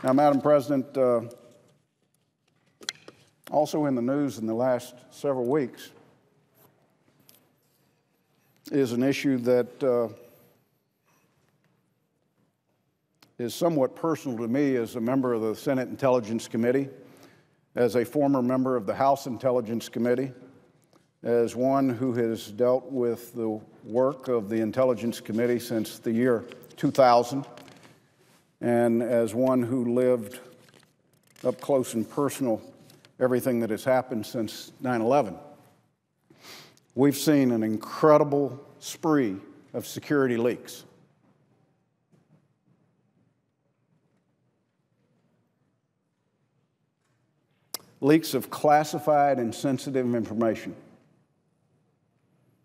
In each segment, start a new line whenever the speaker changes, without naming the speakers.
Now, Madam President, also in the news in the last several weeks is an issue that is somewhat personal to me as a member of the Senate Intelligence Committee, as a former member of the House Intelligence Committee, as one who has dealt with the work of the Intelligence Committee since the year 2000, and as one who lived up close and personal everything that has happened since 9/11. We've seen an incredible spree of security leaks. Leaks of classified and sensitive information.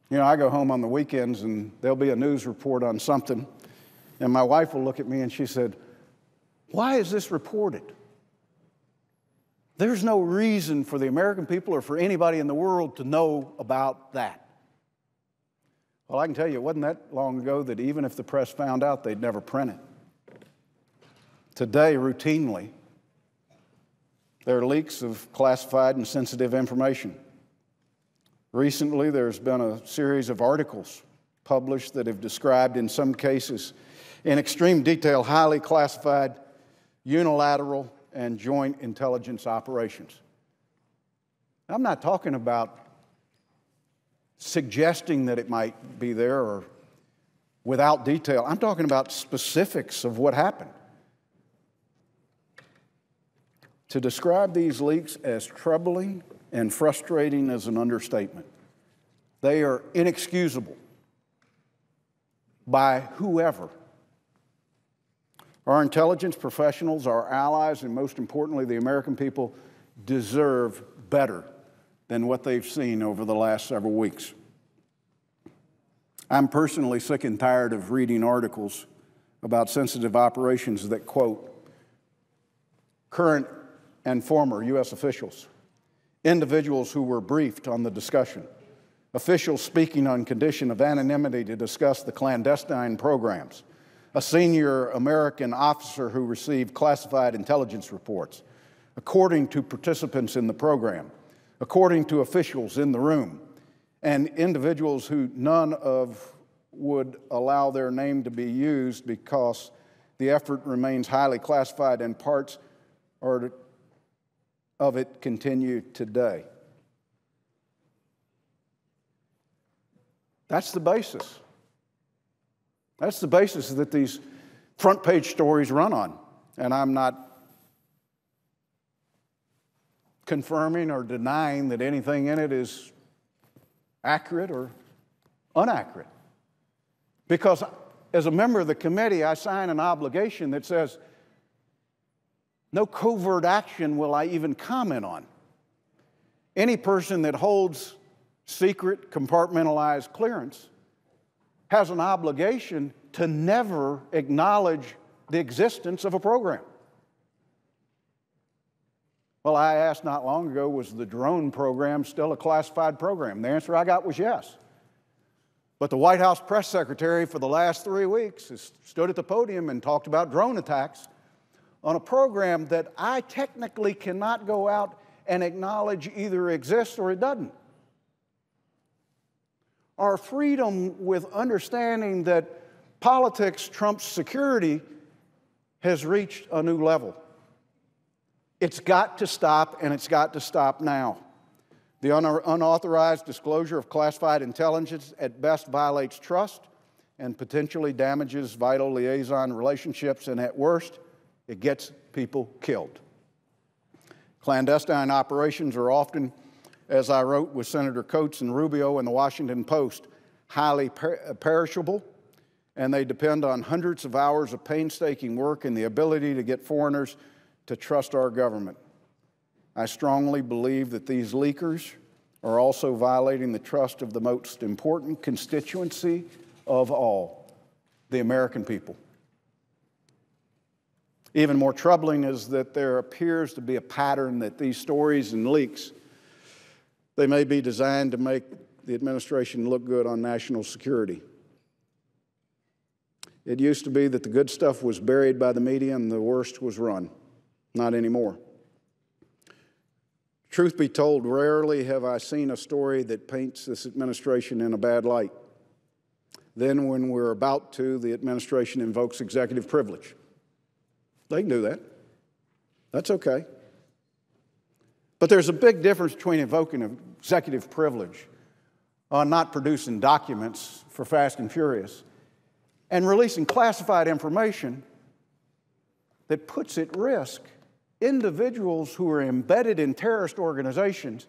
You know, I go home on the weekends and there'll be a news report on something, and my wife will look at me and she said, "Why is this reported? There's no reason for the American people or for anybody in the world to know about that." Well, I can tell you, it wasn't that long ago that even if the press found out, they'd never print it. Today, routinely, there are leaks of classified and sensitive information. Recently, there's been a series of articles published that have described, in some cases, in extreme detail, highly classified, unilateral, and joint intelligence operations. I'm not talking about suggesting that it might be there or without detail. I'm talking about specifics of what happened. To describe these leaks as troubling and frustrating is an understatement. They are inexcusable by whoever. Our intelligence professionals, our allies, and most importantly, the American people deserve better than what they've seen over the last several weeks. I'm personally sick and tired of reading articles about sensitive operations that quote current and former U.S. officials, individuals who were briefed on the discussion, officials speaking on condition of anonymity to discuss the clandestine programs, a senior American officer who received classified intelligence reports, according to participants in the program, according to officials in the room, and individuals who none of would allow their name to be used because the effort remains highly classified and parts of it continue today. That's the basis. That's the basis that these front page stories run on. And I'm not confirming or denying that anything in it is accurate or inaccurate. Because as a member of the committee, I sign an obligation that says no covert action will I even comment on. Any person that holds secret, compartmentalized clearance has an obligation to never acknowledge the existence of a program. Well, I asked not long ago, was the drone program still a classified program? The answer I got was yes. But the White House press secretary for the last 3 weeks has stood at the podium and talked about drone attacks on a program that I technically cannot go out and acknowledge either exists or it doesn't. Our freedom with understanding that politics trumps security has reached a new level. It's got to stop, and it's got to stop now. The unauthorized disclosure of classified intelligence at best violates trust and potentially damages vital liaison relationships, and at worst, it gets people killed. Clandestine operations are often, as I wrote with Senator Coats and Rubio in the Washington Post, highly perishable, and they depend on hundreds of hours of painstaking work and the ability to get foreigners to trust our government. I strongly believe that these leakers are also violating the trust of the most important constituency of all, the American people. Even more troubling is that there appears to be a pattern that these stories and leaks, they may be designed to make the administration look good on national security. It used to be that the good stuff was buried by the media and the worst was run. Not anymore. Truth be told, rarely have I seen a story that paints this administration in a bad light. Then when we're about to, the administration invokes executive privilege. They can do that. That's okay. But there's a big difference between invoking executive privilege on not producing documents for Fast and Furious and releasing classified information that puts at risk individuals who are embedded in terrorist organizations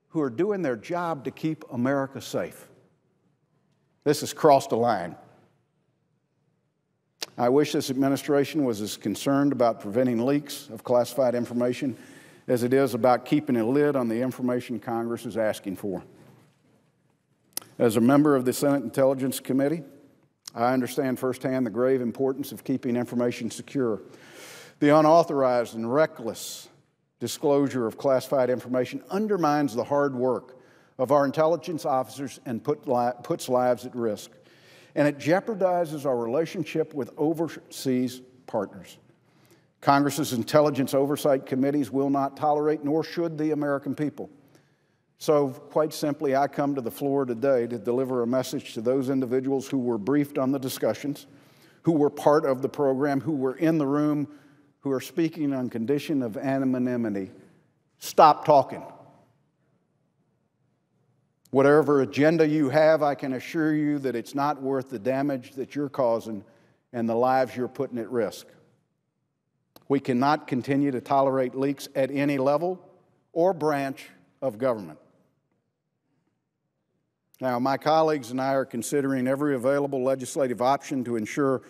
who are doing their job to keep America safe. This has crossed a line. I wish this administration was as concerned about preventing leaks of classified information as it is about keeping a lid on the information Congress is asking for. As a member of the Senate Intelligence Committee, I understand firsthand the grave importance of keeping information secure. The unauthorized and reckless disclosure of classified information undermines the hard work of our intelligence officers and puts lives at risk. And it jeopardizes our relationship with overseas partners. Congress's intelligence oversight committees will not tolerate, nor should the American people. So, quite simply, I come to the floor today to deliver a message to those individuals who were briefed on the discussions, who were part of the program, who were in the room, who are speaking on condition of anonymity. Stop talking. Whatever agenda you have, I can assure you that it's not worth the damage that you're causing and the lives you're putting at risk. We cannot continue to tolerate leaks at any level or branch of government. Now, my colleagues and I are considering every available legislative option to ensure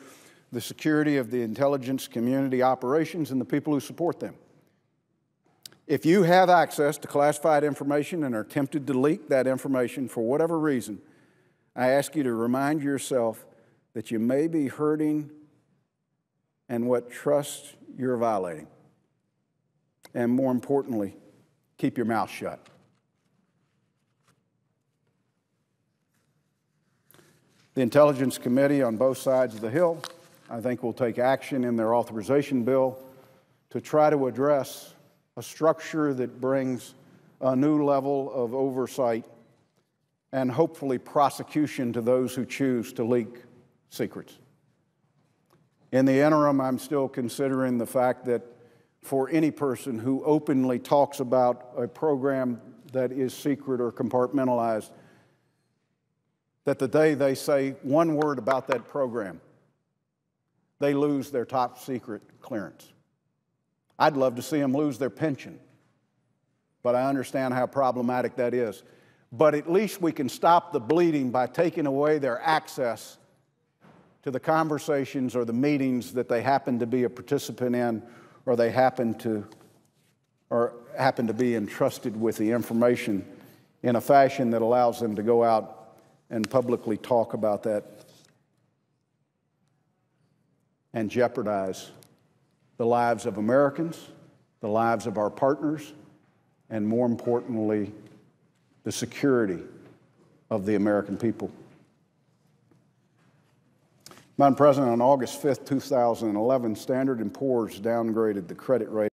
the security of the intelligence community operations and the people who support them. If you have access to classified information and are tempted to leak that information for whatever reason, I ask you to remind yourself that you may be hurting and what trust you're violating. And more importantly, keep your mouth shut. The Intelligence Committee on both sides of the Hill, I think, will take action in their authorization bill to try to address a structure that brings a new level of oversight and hopefully prosecution to those who choose to leak secrets. In the interim, I'm still considering the fact that for any person who openly talks about a program that is secret or compartmentalized, that the day they say one word about that program, they lose their top secret clearance. I'd love to see them lose their pension, but I understand how problematic that is. But at least we can stop the bleeding by taking away their access to the conversations or the meetings that they happen to be a participant in, or they happen to be entrusted with the information in a fashion that allows them to go out and publicly talk about that and jeopardize the lives of Americans, the lives of our partners, and more importantly, the security of the American people. Madam President, on August 5th, 2011, Standard & Poor's downgraded the credit rating